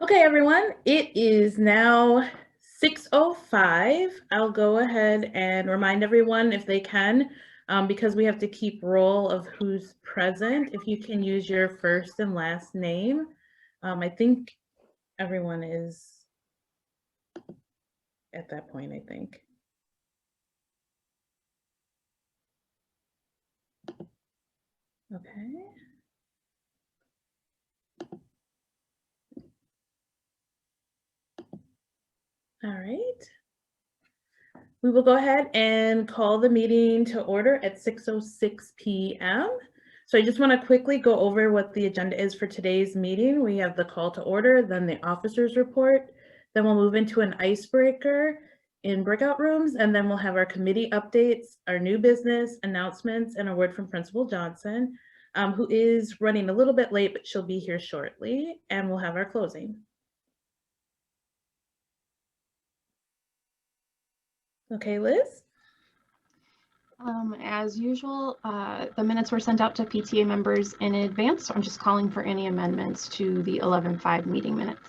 Okay, everyone, it is now 6:05. I'll go ahead and remind everyone if they can, because we have to keep roll of who's present, if you can use your first and last name. I think everyone is at that point, I think. Okay. All right. We will go ahead and call the meeting to order at 6:06 p.m. So I just want to quickly go over what the agenda is for today's meeting. We have the call to order, then the officers report, then we'll move into an icebreaker in breakout rooms, and then we'll have our committee updates, our new business announcements, and a word from Principal Johnson, who is running a little bit late, but she'll be here shortly, and we'll have our closing. Okay, Liz? As usual, the minutes were sent out to PTA members in advance, so I'm just calling for any amendments to the 11/5 meeting minutes.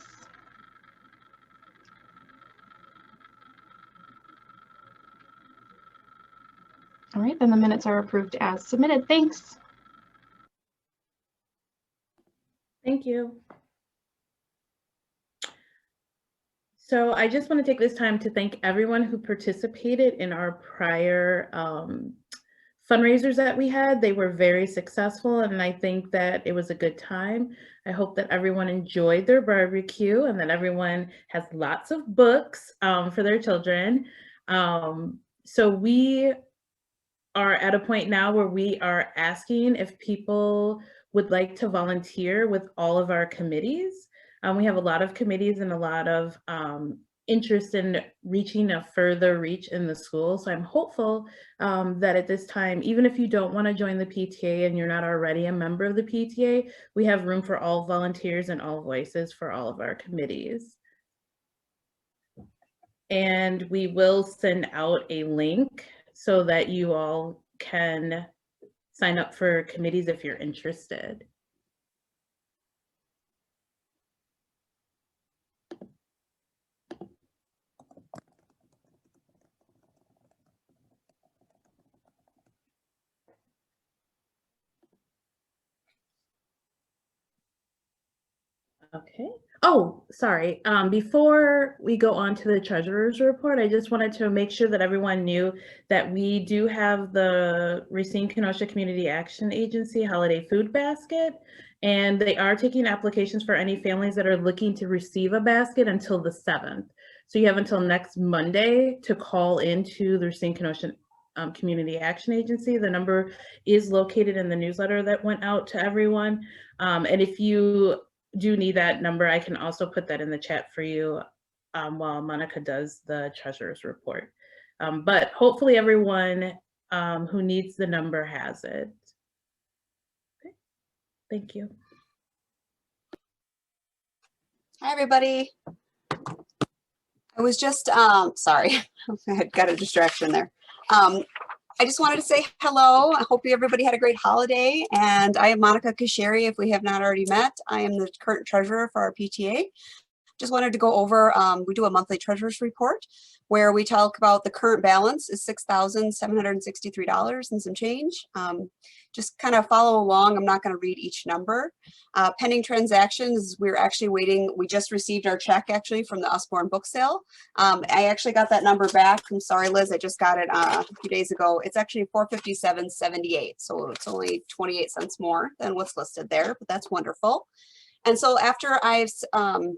All right, then the minutes are approved as submitted. Thanks. Thank you. So I just want to take this time to thank everyone who participated in our prior fundraisers that we had. They were very successful, and I think that it was a good time. I hope that everyone enjoyed their barbecue and that everyone has lots of books for their children. So we are at a point now where we are asking if people would like to volunteer with all of our committees. We have a lot of committees and a lot of interest in reaching a further reach in the school. So I'm hopeful that at this time, even if you don't want to join the PTA and you're not already a member of the PTA, we have room for all volunteers and all voices for all of our committees. And we will send out a link so that you all can sign up for committees if you're interested. Okay. Oh, sorry. Before we go on to the treasurer's report, I just wanted to make sure that everyone knew that we do have the Racine-Kenosha Community Action Agency Holiday Food Basket, and they are taking applications for any families that are looking to receive a basket until the 7th. So you have until next Monday to call into the Racine-Kenosha Community Action Agency. The number is located in the newsletter that went out to everyone. And if you do need that number, I can also put that in the chat for you while Monica does the treasurer's report. But hopefully everyone who needs the number has it. Okay. Thank you. Hi, everybody. I was just, sorry, I got a distraction there. I just wanted to say hello. I hope everybody had a great holiday. And I am Monica Kasheri. If we have not already met, I am the current treasurer for our PTA. Just wanted to go over, we do a monthly treasurer's report where we talk about the current balance is $6,763 and some change. Just kind of follow along. I'm not going to read each number. Pending transactions, we're actually waiting. We just received our check actually from the Usborne book sale. I actually got that number back. I'm sorry, Liz, I just got it a few days ago. It's actually $457.78. So it's only 28 cents more than what's listed there, but that's wonderful. And so after I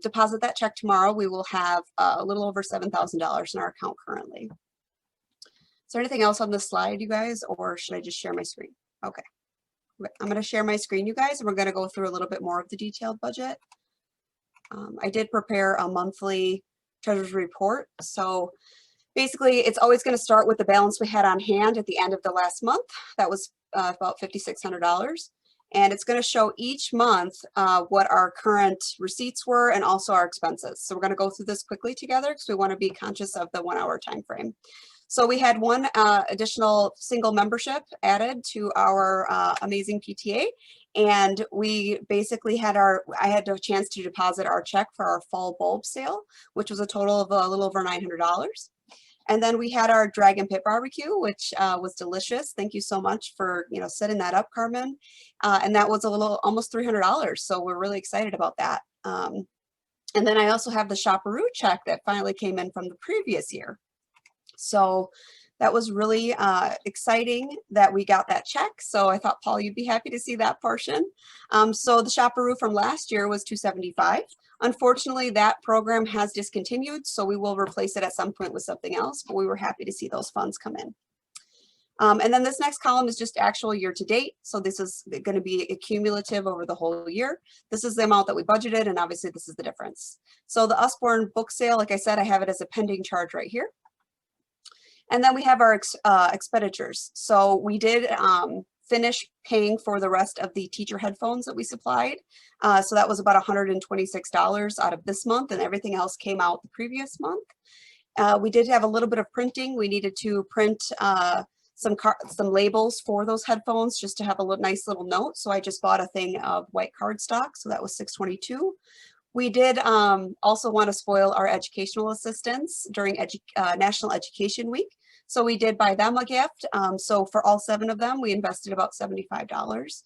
deposit that check tomorrow, we will have a little over $7,000 in our account currently. Is there anything else on this slide, you guys, or should I just share my screen? Okay, I'm going to share my screen, you guys, and we're going to go through a little bit more of the detailed budget. I did prepare a monthly treasurer's report. So basically, it's always going to start with the balance we had on hand at the end of the last month. That was about $5,600. And it's going to show each month what our current receipts were and also our expenses. So we're going to go through this quickly together because we want to be conscious of the 1 hour time frame. So we had one additional single membership added to our amazing PTA. And we basically had I had a chance to deposit our check for our fall bulb sale, which was a total of a little over $900. And then we had our Dragon Pit barbecue, which was delicious. Thank you so much for, setting that up, Carmen. And that was almost $300. So we're really excited about that. And then I also have the Shopperoo check that finally came in from the previous year. So that was really exciting that we got that check. So I thought, Paul, you'd be happy to see that portion. So the Shopperoo from last year was $275. Unfortunately, that program has discontinued, so we will replace it at some point with something else, but we were happy to see those funds come in. And then this next column is just actual year to date. So this is going to be cumulative over the whole year. This is the amount that we budgeted, and obviously this is the difference. So the Usborne book sale, like I said, I have it as a pending charge right here. And then we have our expenditures. So we did finish paying for the rest of the teacher headphones that we supplied. So that was about $126 out of this month, and everything else came out the previous month. We did have a little bit of printing. We needed to print some labels for those headphones just to have a nice little note. So I just bought a thing of white cardstock. So that was $622. We did also want to spoil our educational assistants during National Education Week. So we did buy them a gift. So for all 7 of them, we invested about $75.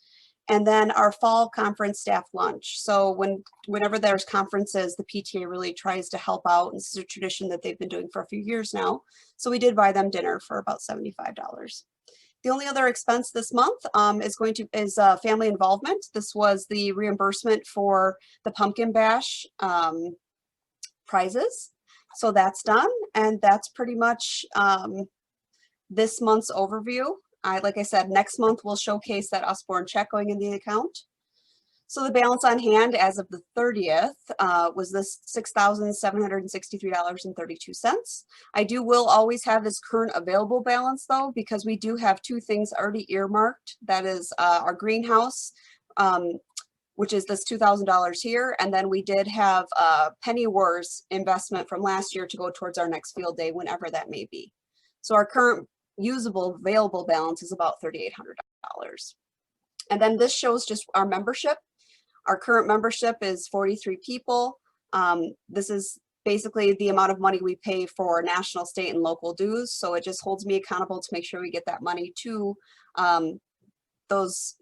And then our fall conference staff lunch. So whenever there's conferences, the PTA really tries to help out. And this is a tradition that they've been doing for a few years now. So we did buy them dinner for about $75. The only other expense this month is family involvement. This was the reimbursement for the Pumpkin Bash prizes. So that's done, and that's pretty much this month's overview. Like I said, next month we'll showcase that Usborne check going in the account. So the balance on hand as of the 30th was this $6,763.32. I will always have this current available balance though, because we do have 2 things already earmarked. That is our greenhouse, which is this $2,000 here. And then we did have Penny Wars investment from last year to go towards our next field day, whenever that may be. So our current usable available balance is about $3,800. And then this shows just our membership. Our current membership is 43 people. This is basically the amount of money we pay for national, state, and local dues. So it just holds me accountable to make sure we get that money to those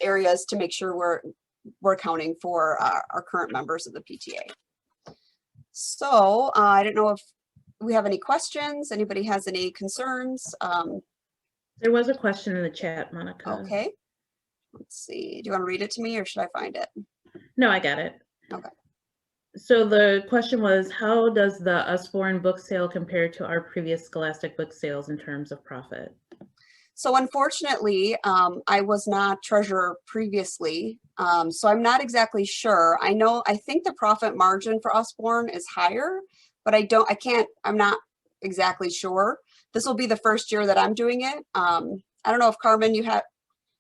areas to make sure we're accounting for our current members of the PTA. So I don't know if we have any questions. Anybody has any concerns? There was a question in the chat, Monica. Okay. Let's see. Do you want to read it to me, or should I find it? No, I got it. Okay. So the question was, how does the Usborne book sale compare to our previous Scholastic book sales in terms of profit? So unfortunately, I was not treasurer previously, so I'm not exactly sure. I think the profit margin for Usborne is higher, but I'm not exactly sure. This will be the first year that I'm doing it. I don't know if Carmen,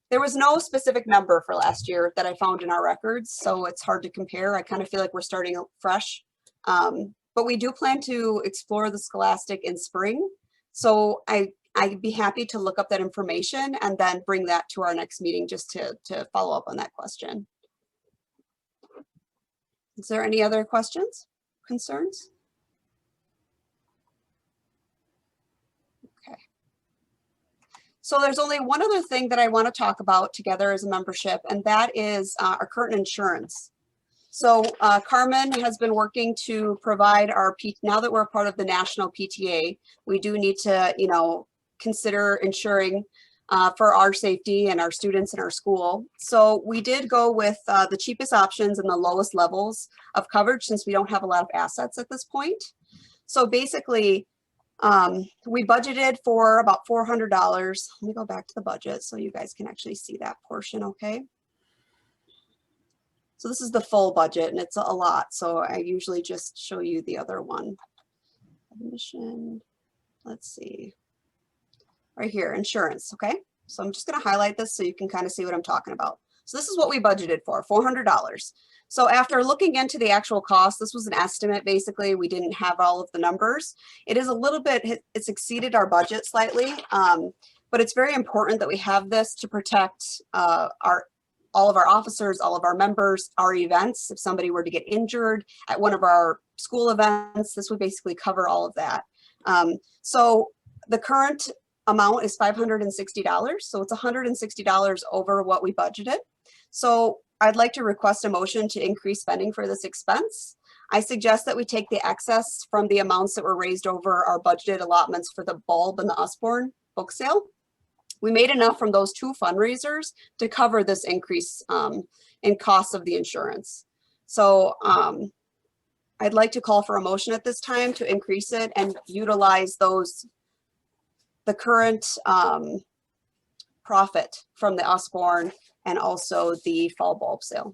there was no specific number for last year that I found in our records, so it's hard to compare. I kind of feel like we're starting fresh, but we do plan to explore the Scholastic in spring. So I'd be happy to look up that information and then bring that to our next meeting just to follow up on that question. Is there any other questions, concerns? Okay. So there's only one other thing that I want to talk about together as a membership, and that is our current insurance. So Carmen has been working to provide now that we're a part of the national PTA, we do need to, consider insuring for our safety and our students in our school. So we did go with the cheapest options and the lowest levels of coverage, since we don't have a lot of assets at this point. So basically, we budgeted for about $400. Let me go back to the budget so you guys can actually see that portion, okay? So this is the full budget, and it's a lot. So I usually just show you the other one. Admission, let's see. Right here, insurance, okay? So I'm just gonna highlight this so you can kind of see what I'm talking about. So this is what we budgeted for, $400. So after looking into the actual cost, this was an estimate, basically. We didn't have all of the numbers. It is a little bit, it's exceeded our budget slightly, but it's very important that we have this to protect all of our officers, all of our members, our events. If somebody were to get injured at one of our school events, this would basically cover all of that. So the current amount is $560. So it's $160 over what we budgeted. So I'd like to request a motion to increase spending for this expense. I suggest that we take the excess from the amounts that were raised over our budgeted allotments for the bulb and the Usborne book sale. We made enough from those two fundraisers to cover this increase in costs of the insurance. So I'd like to call for a motion at this time to increase it and utilize the current profit from the Usborne and also the fall bulb sale.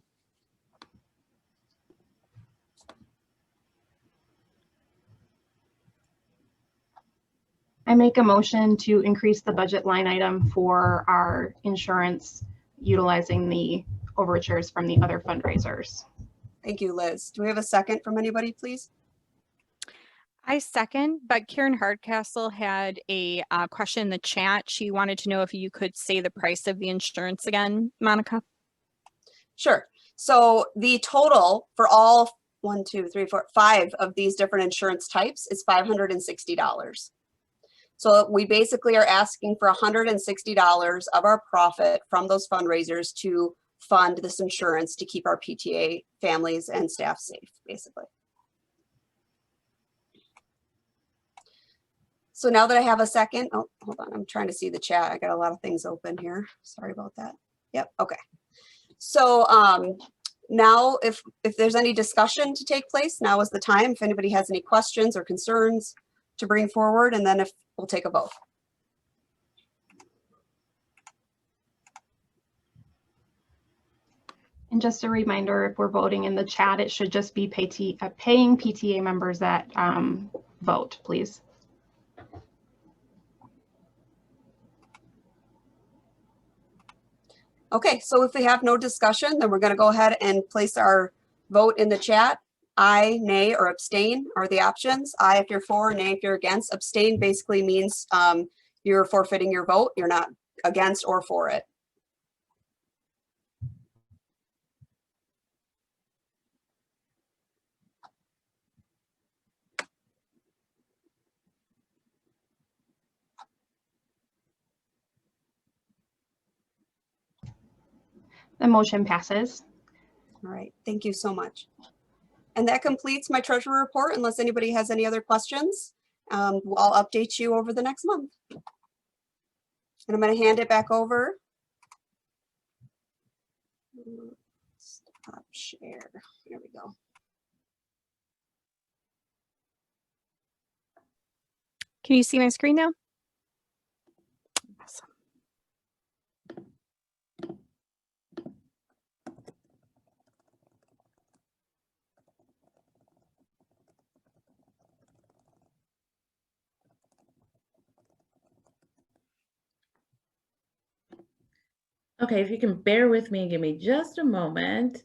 I make a motion to increase the budget line item for our insurance utilizing the overtures from the other fundraisers. Thank you, Liz. Do we have a second from anybody, please? I second, but Karen Hardcastle had a question in the chat. She wanted to know if you could say the price of the insurance again, Monica. Sure. So the total for all 1, 2, 3, 4, 5 of these different insurance types is $560. So we basically are asking for $160 of our profit from those fundraisers to fund this insurance to keep our PTA families and staff safe, basically. So now that I have a second, oh, hold on, I'm trying to see the chat. I got a lot of things open here. Sorry about that. Yep, okay. So now if there's any discussion to take place, now is the time. If anybody has any questions or concerns to bring forward, and then if we'll take a vote. And just a reminder, if we're voting in the chat, it should just be paying PTA members that vote, please. Okay, so if we have no discussion, then we're going to go ahead and place our vote in the chat. Aye, nay, or abstain are the options. Aye if you're for, nay if you're against. Abstain basically means you're forfeiting your vote. You're not against or for it. The motion passes. All right, thank you so much. And that completes my treasurer report, unless anybody has any other questions. I'll update you over the next month. And I'm going to hand it back over. Stop share. There we go. Can you see my screen now? Awesome. Okay, if you can bear with me and give me just a moment.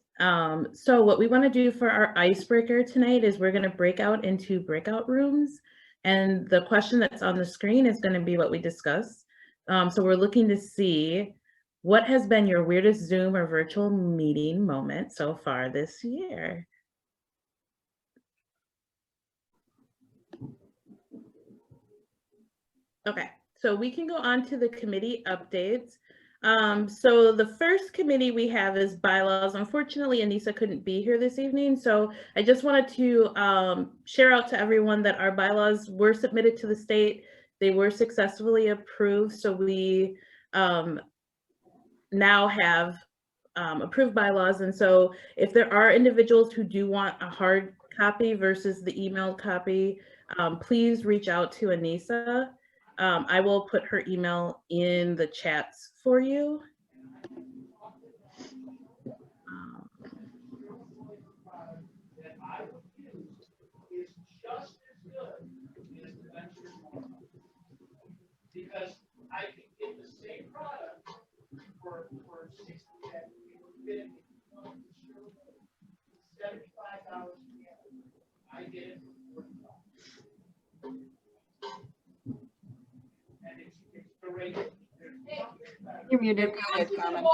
So what we want to do for our icebreaker tonight is we're going to break out into breakout rooms. And the question that's on the screen is going to be what we discussed. So we're looking to see what has been your weirdest Zoom or virtual meeting moment so far this year. Okay, so we can go on to the committee updates. So the first committee we have is bylaws. Unfortunately, Anissa couldn't be here this evening, so I just wanted to share out to everyone that our bylaws were submitted to the state. They were successfully approved, so we now have approved bylaws. And so if there are individuals who do want a hard copy versus the emailed copy, please reach out to Anissa. I will put her email in the chats for you. Because I can get the same product for 60. You're muted. Carmen.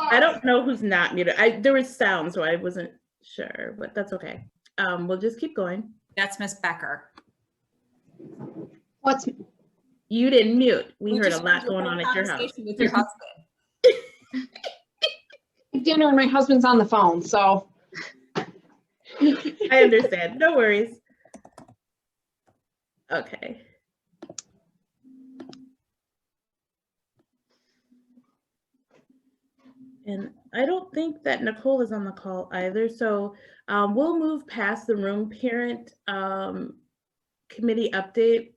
I don't know who's not muted. There was sound, so I wasn't sure, but that's okay. We'll just keep going. That's Miss Becker. What's You didn't mute. We heard a just lot heard your going whole on at your house. conversation with your husband. dinner and my husband's on the phone, so. I understand. No worries. Okay. And I don't think that Nicole is on the call either. So we'll move past the room parent committee update,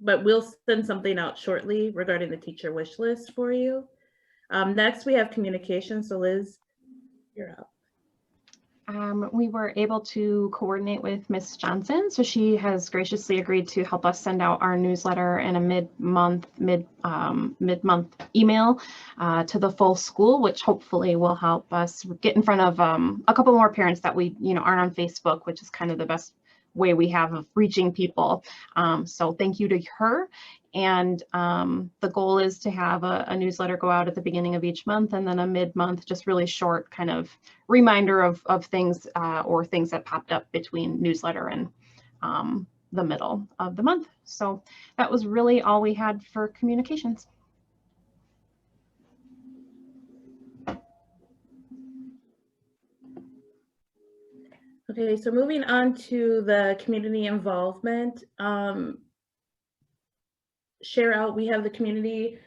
but we'll send something out shortly regarding the teacher wish list for you. Next, we have communication. So Liz, you're up. We were able to coordinate with Miss Johnson, so she has graciously agreed to help us send out our newsletter and a mid-month email to the full school, which hopefully will help us get in front of a couple more parents that we aren't on Facebook, which is kind of the best way we have of reaching people. So thank you to her. And the goal is to have a newsletter go out at the beginning of each month, and then a mid-month, just really short kind of reminder of things or things that popped up between newsletter and the middle of the month. So that was really all we had for communications. Okay, so moving on to the community involvement. Share out, we have the community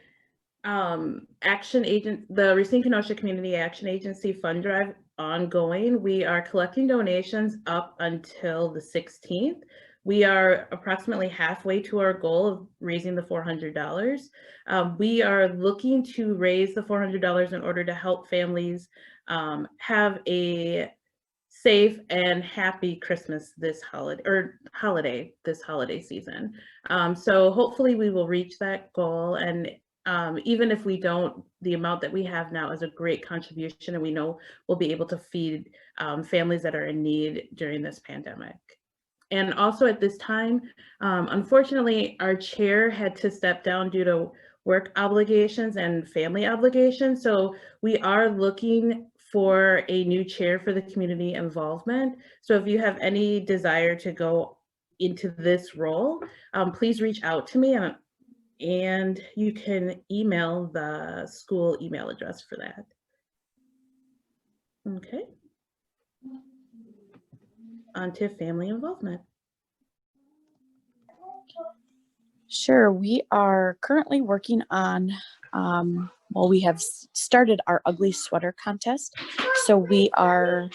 action agent, the Racine Kenosha Community Action Agency fund drive ongoing. We are collecting donations up until the 16th. We are approximately halfway to our goal of raising the $400. We are looking to raise the $400 in order to help families have a safe and happy Christmas this holiday this holiday season. So hopefully we will reach that goal. And even if we don't, the amount that we have now is a great contribution, and we know we'll be able to feed families that are in need during this pandemic. And also at this time, unfortunately, our chair had to step down due to work obligations and family obligations. So we are looking for a new chair for the community involvement. So if you have any desire to go into this role, please reach out to me, and you can email the school email address for that. Okay. On to family involvement. Sure, we are currently working on, well, we have started our ugly sweater contest. So we are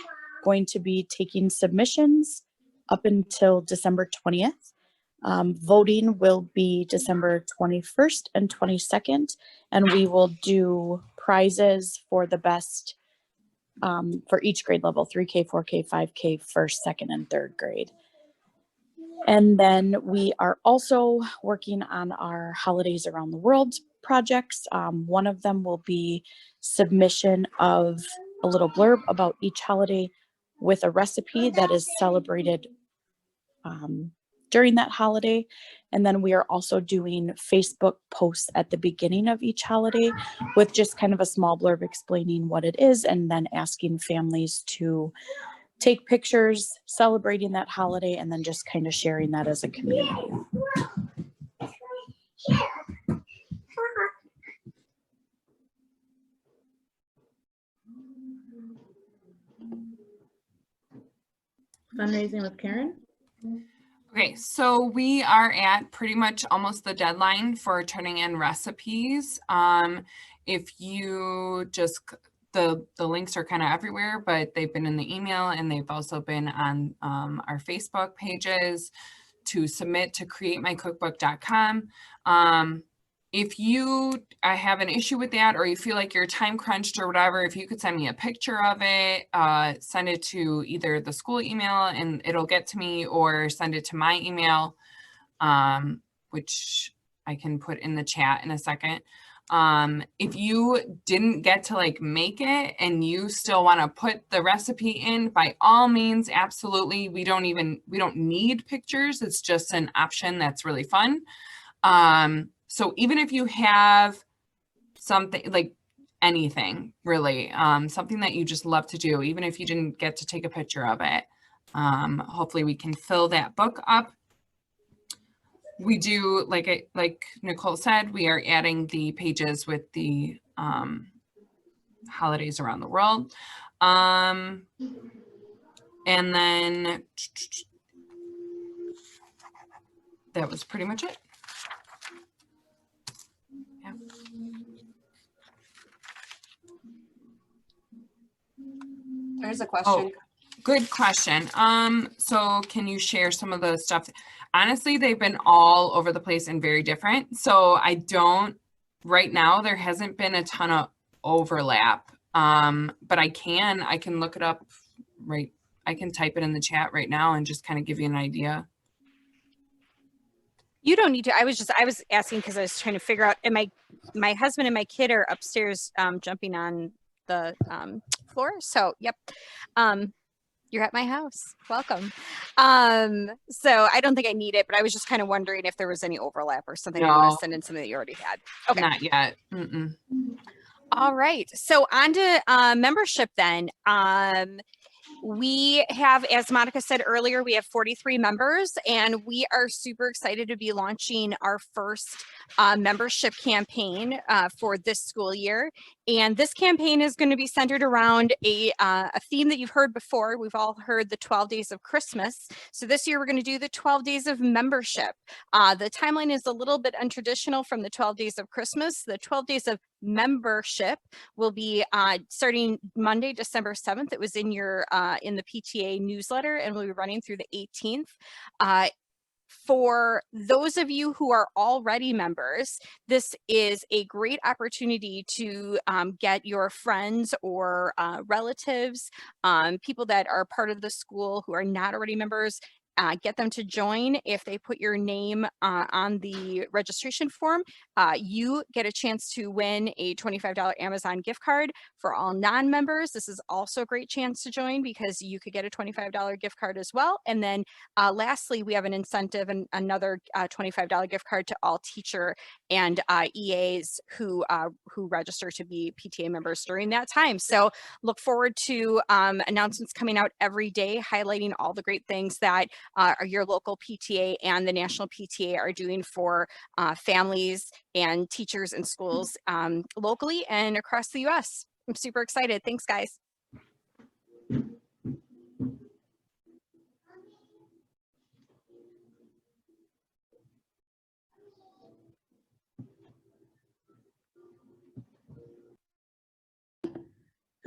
going to be taking submissions up until December 20th. Voting will be December 21st and 22nd, and we will do prizes for the best for each grade level, 3K, 4K, 5K, first, second, and third grade. And then we are also working on our Holidays Around the World projects. One of them will be submission of a little blurb about each holiday with a recipe that is celebrated during that holiday. And then we are also doing Facebook posts at the beginning of each holiday with just kind of a small blurb explaining what it is, and then asking families to take pictures celebrating that holiday, and then just kind of sharing that as a community. Fundraising with Karen. Okay, so we are at pretty much almost the deadline for turning in recipes. If you just, the links are kind of everywhere, but they've been in the email, and they've also been on our Facebook pages to submit to createmycookbook.com. If you have an issue with that, or you feel like you're time crunched or whatever, if you could send me a picture of it, send it to either the school email and it'll get to me, or send it to my email, which I can put in the chat in a second. If you didn't get to make it and you still want to put the recipe in, by all means, absolutely. We don't need pictures. It's just an option that's really fun. So even if you have something like anything really, something that you just love to do, even if you didn't get to take a picture of it. Hopefully we can fill that book up. We do, like Nicole said, we are adding the pages with the holidays around the world. And then that was pretty much it. Yeah. There's a question. Oh, good question. So can you share some of the stuff? Honestly, they've been all over the place and very different. So I don't, right now, there hasn't been a ton of overlap. But I can look it up right. I can type it in the chat right now and just kind of give you an idea. You don't need to. I was asking because I was trying to figure out, and my husband and my kid are upstairs jumping on the floor. So, yep. You're at my house. Welcome. So I don't think I need it, but I was just kind of wondering if there was any overlap or something. No. I want to send in something that you already had. Okay. Not yet. Mm-mm. All right. So on to membership then. We have, as Monica said earlier, we have 43 members, and we are super excited to be launching our first membership campaign for this school year. And this campaign is going to be centered around a theme that you've heard before. We've all heard the 12 days of Christmas. So this year we're going to do the 12 days of membership. The timeline is a little bit untraditional from the 12 days of Christmas. The 12 days of membership will be starting Monday, December 7th. It was in your in the PTA newsletter, and we'll be running through the 18th. For those of you who are already members, this is a great opportunity to get your friends or relatives, people that are part of the school who are not already members, get them to join. If they put your name on the registration form, you get a chance to win a $25 Amazon gift card. For all non-members, this is also a great chance to join because you could get a $25 gift card as well. And then lastly, we have an incentive and another $25 gift card to all teacher and EAs who register to be PTA members during that time. So look forward to announcements coming out every day highlighting all the great things that your local PTA and the national PTA are doing for families and teachers and schools locally and across the US. I'm super excited. Thanks, guys.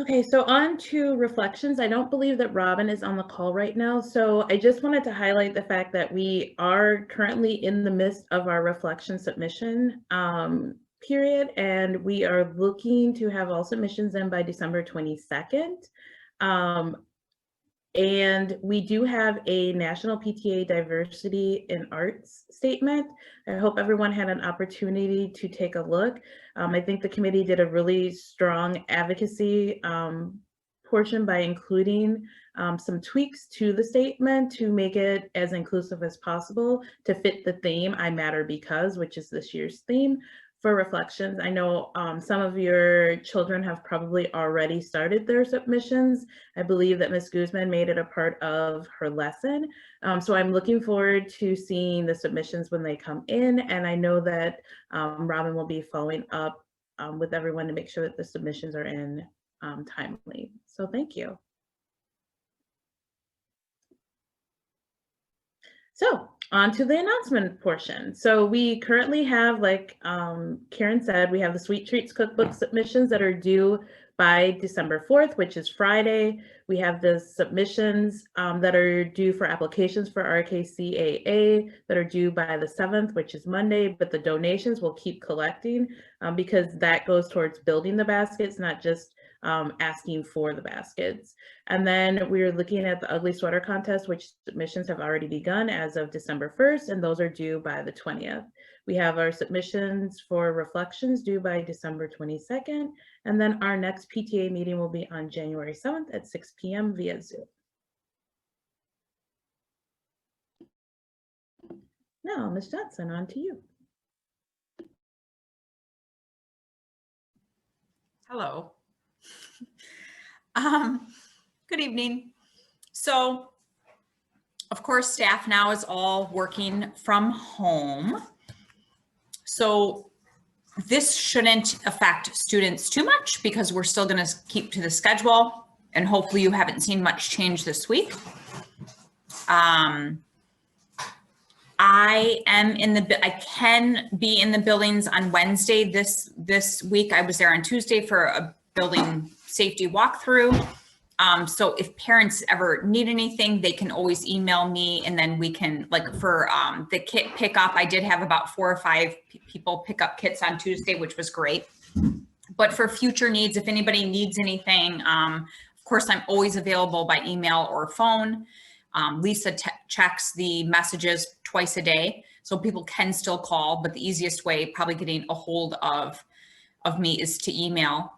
Okay, so on to reflections. I don't believe that Robin is on the call right now, so I just wanted to highlight the fact that we are currently in the midst of our reflection submission period, and we are looking to have all submissions in by December 22nd. And we do have a National PTA Diversity in Arts statement. I hope everyone had an opportunity to take a look. I think the committee did a really strong advocacy portion by including some tweaks to the statement to make it as inclusive as possible to fit the theme, I Matter Because, which is this year's theme. For reflections, I know some of your children have probably already started their submissions. I believe that Ms. Guzman made it a part of her lesson. So I'm looking forward to seeing the submissions when they come in. And I know that Robin will be following up with everyone to make sure that the submissions are in timely. So thank you. So on to the announcement portion. So we currently have, like Karen said, we have the Sweet Treats Cookbook submissions that are due by December 4th, which is Friday. We have the submissions that are due for applications for RUSD that are due by the 7th, which is Monday, but the donations will keep collecting because that goes towards building the baskets, not just asking for the baskets. And then we're looking at the Ugly Sweater Contest, which submissions have already begun as of December 1st, and those are due by the 20th. We have our submissions for reflections due by December 22nd, and then our next PTA meeting will be on January 7th at 6 p.m. via Zoom. Now, Ms. Johnson, on to you. Hello. Good evening. So, of course, staff now is all working from home. So this shouldn't affect students too much because we're still going to keep to the schedule, and hopefully you haven't seen much change this week. I can be in the buildings on Wednesday this week. I was there on Tuesday for a building safety walkthrough. So if parents ever need anything, they can always email me, and then we can, like, for the kit pickup, I did have about 4 or 5 people pick up kits on Tuesday, which was great. But for future needs, if anybody needs anything, of course, I'm always available by email or phone. Lisa checks the messages twice a day, so people can still call, but the easiest way probably getting a hold of me is to email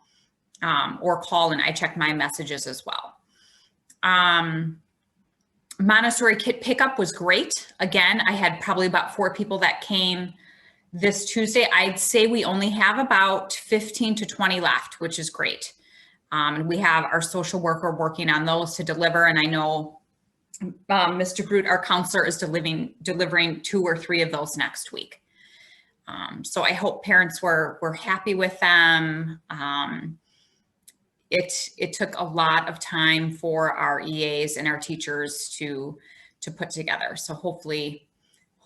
or call, and I check my messages as well. Montessori kit pickup was great. Again, I had probably about 4 people that came this Tuesday. I'd say we only have about 15 to 20 left, which is great. And we have our social worker working on those to deliver, and I know Mr. Groot, our counselor, is delivering 2 or 3 of those next week. So I hope parents were happy with them. It took a lot of time for our EAs and our teachers to put together. So hopefully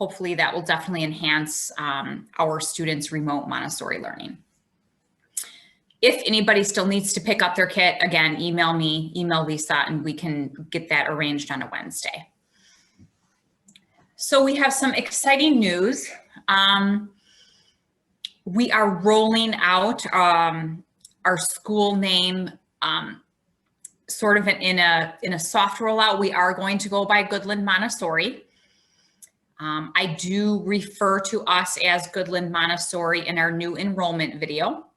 that will definitely enhance our students' remote Montessori learning. If anybody still needs to pick up their kit, again, email me, email Lisa, and we can get that arranged on a Wednesday. So we have some exciting news. We are rolling out our school name sort of in a soft rollout. We are going to go by Goodland Montessori. I do refer to us as Goodland Montessori in our new enrollment video.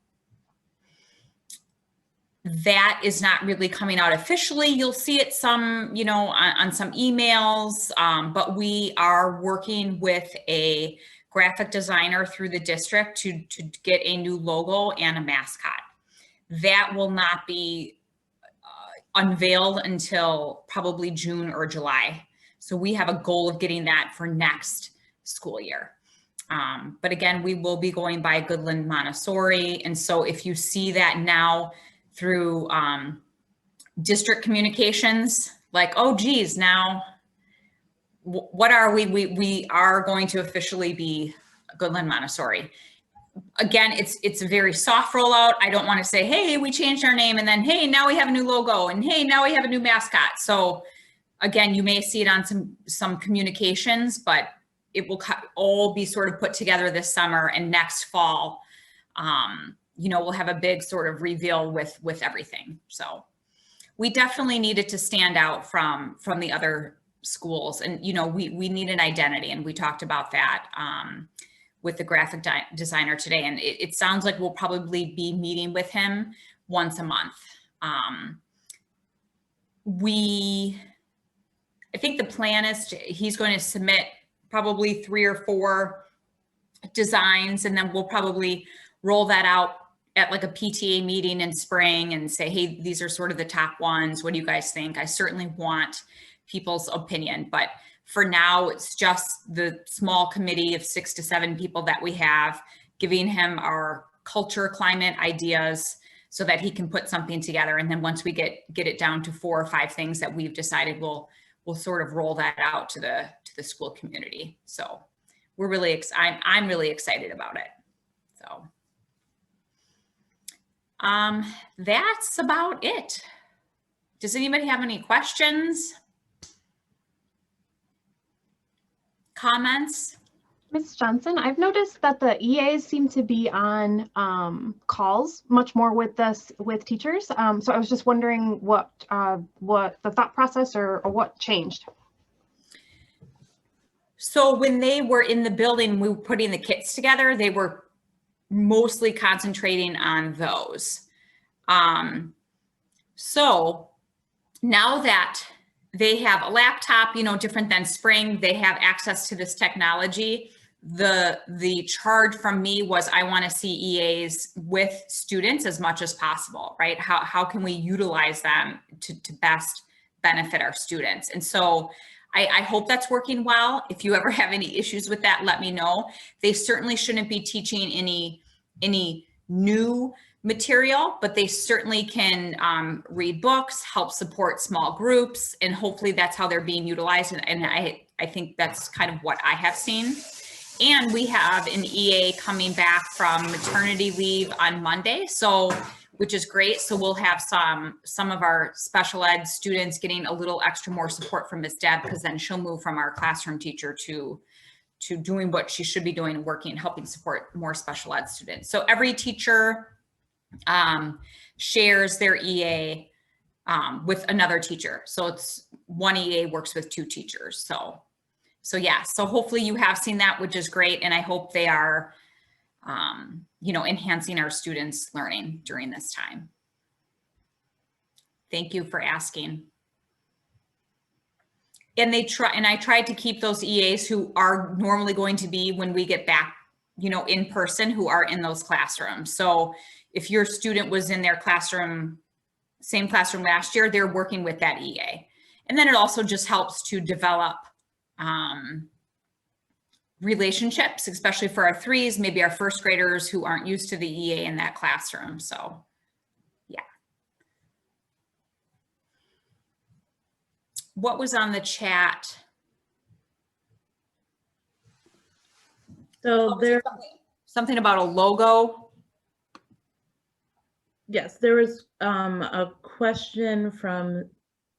That is not really coming out officially. You'll see it some, on some emails, but we are working with a graphic designer through the district to get a new logo and a mascot. That will not be unveiled until probably June or July. So we have a goal of getting that for next school year. But again, we will be going by Goodland Montessori. And so if you see that now through district communications, like, oh geez, now what are we? We are going to officially be Goodland Montessori. Again, it's a very soft rollout. I don't want to say, hey, we changed our name, and then, hey, now we have a new logo, and hey, now we have a new mascot. So again, you may see it on some communications, but it will all be sort of put together this summer, and next fall, we'll have a big sort of reveal with everything. So we definitely needed to stand out from the other schools, and we need an identity, and we talked about that with the graphic designer today. And it sounds like we'll probably be meeting with him once a month. I think the plan is he's going to submit probably 3 or 4 designs, and then we'll probably roll that out at like a PTA meeting in spring and say, hey, these are sort of the top ones. What do you guys think? I certainly want people's opinion, but for now, it's just the small committee of 6 to 7 people that we have, giving him our culture, climate ideas so that he can put something together. And then once we get it down to 4 or 5 things that we've decided, we'll sort of roll that out to the school community. So we're really I'm really excited about it. So that's about it. Does anybody have any questions? Comments? Ms. Johnson, I've noticed that the EAs seem to be on calls much more with teachers. So I was just wondering what the thought process or what changed. So when they were in the building, we were putting the kits together, they were mostly concentrating on those. So now that they have a laptop, different than spring, they have access to this technology. the charge from me was I want to see EAs with students as much as possible, right? How can we utilize them to best benefit our students? And so I hope that's working well. If you ever have any issues with that, let me know. They certainly shouldn't be teaching any new material, but they certainly can read books, help support small groups, and hopefully that's how they're being utilized. And I think that's kind of what I have seen. And we have an EA coming back from maternity leave on Monday, so which is great. So we'll have some of our special ed students getting a little extra more support from Ms. Deb, because then she'll move from our classroom teacher to doing what she should be doing and working and helping support more special ed students. So every teacher shares their EA with another teacher. So it's one EA works with two teachers. So yeah, so hopefully you have seen that, which is great. And I hope they are, you know, enhancing our students' learning during this time. Thank you for asking. And I tried to keep those EAs who are normally going to be when we get back, you know, in person, who are in those classrooms. So if your student was in their classroom, same classroom last year, they're working with that EA. And then it also just helps to develop relationships, especially for our threes, maybe our first graders who aren't used to the EA in that classroom. So yeah. What was on the chat? So there, something about a logo. yes, there was a question from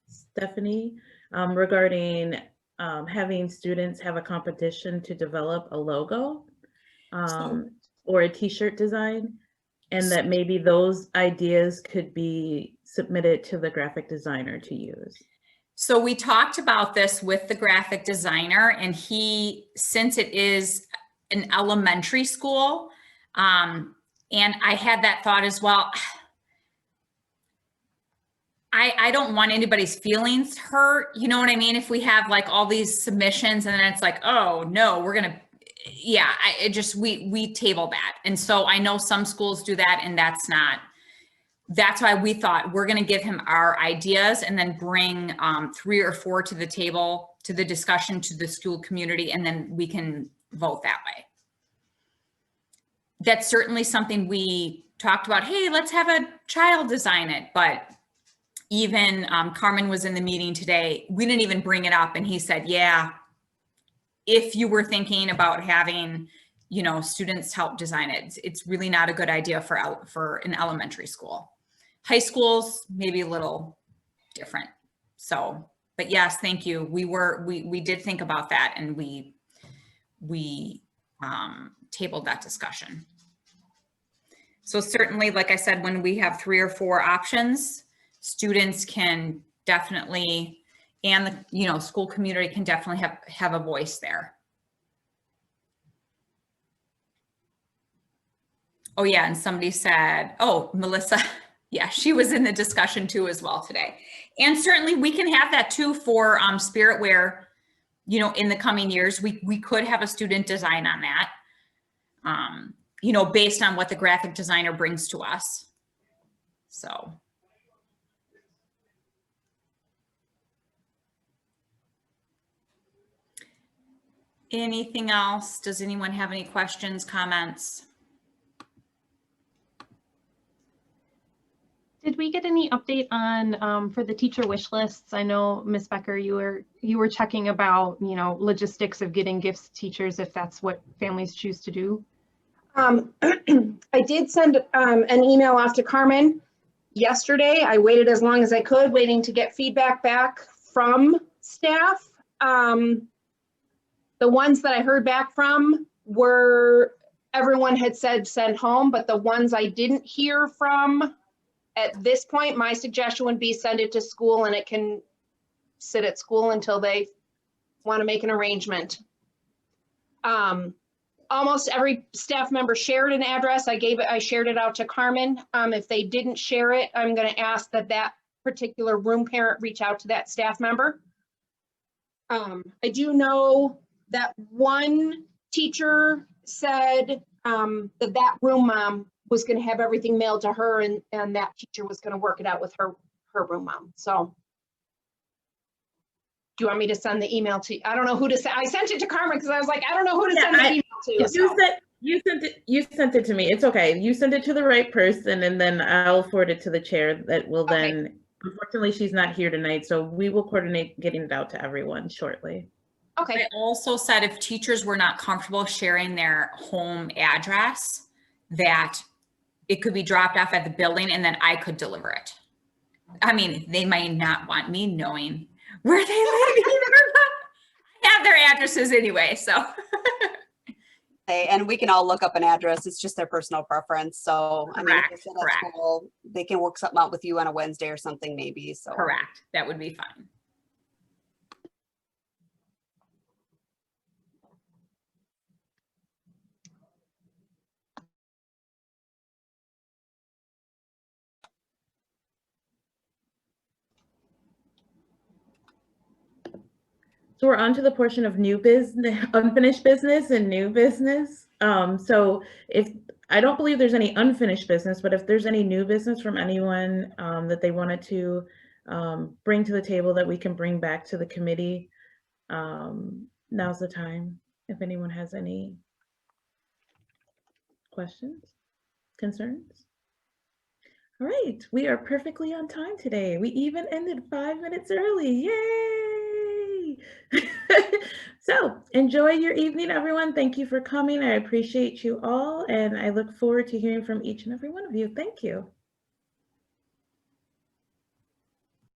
Stephanie regarding having students have a competition to develop a logo or a t-shirt design, and that maybe those ideas could be submitted to the graphic designer to use. So we talked about this with the graphic designer, and since it is an elementary school, and I had that thought as well, I don't want anybody's feelings hurt. You know what I mean? If we have like all these submissions and then it's like, oh no, we're going to, yeah, we table that. And so I know some schools do that, and that's why we thought we're going to give him our ideas and then bring 3 or 4 to the table, to the discussion, to the school community, and then we can vote that way. That's certainly something we talked about. Hey, let's have a child design it. But even Carmen was in the meeting today. We didn't even bring it up. And he said, yeah, if you were thinking about having, you know, students help design it, it's really not a good idea for an elementary school. High schools, maybe a little different. So, but yes, thank you. We did think about that, and we tabled that discussion. So certainly, like I said, when we have 3 or 4 options, students can definitely, and the, you know, school community can definitely have a voice there. Oh yeah, and somebody said, oh, Melissa, yeah, she was in the discussion too as well today. And certainly we can have that too for Spirit Wear, you know, in the coming years. We could have a student design on that, you know, based on what the graphic designer brings to us. So. Anything else? Does anyone have any questions, comments? Did we get any update on for the teacher wish lists? I know, Ms. Becker, you were checking about, you know, logistics of getting gifts to teachers, if that's what families choose to do. I did send an email off to Carmen yesterday. I waited as long as I could, waiting to get feedback back from staff. The ones that I heard back from were, everyone had said send home, but the ones I didn't hear from at this point, my suggestion would be send it to school, and it can sit at school until they want to make an arrangement. Almost every staff member shared an address. I shared it out to Carmen. If they didn't share it, I'm going to ask that particular room parent reach out to that staff member. I do know that one teacher said that room mom was going to have everything mailed to her, and that teacher was going to work it out with her room mom. So do you want me to send the email to you? I don't know who to send. I sent it to Carmen because I was like, I don't know who to send the email to. So. You sent it to me. It's okay. You sent it to the right person, and then I'll forward it to the chair that will then, unfortunately, she's not here tonight, so we will coordinate getting it out to everyone shortly. Okay. I also said if teachers were not comfortable sharing their home address, that it could be dropped off at the building and then I could deliver it. I mean, they might not want me knowing where they live either. I have their addresses anyway, so. And we can all look up an address. It's just their personal preference. So I mean, if Correct, they're still at school, they can work something out with you on a Wednesday or something maybe. So Correct. That would be fine. So we're on to the portion of new business, unfinished business and new business. So if, I don't believe there's any unfinished business, but if there's any new business from anyone that they wanted to bring to the table that we can bring back to the committee, now's the time. If anyone has any questions, concerns. All right, we are perfectly on time today. We even ended 5 minutes early. Yay! So enjoy your evening, everyone. Thank you for coming. I appreciate you all, and I look forward to hearing from each and every one of you. Thank you.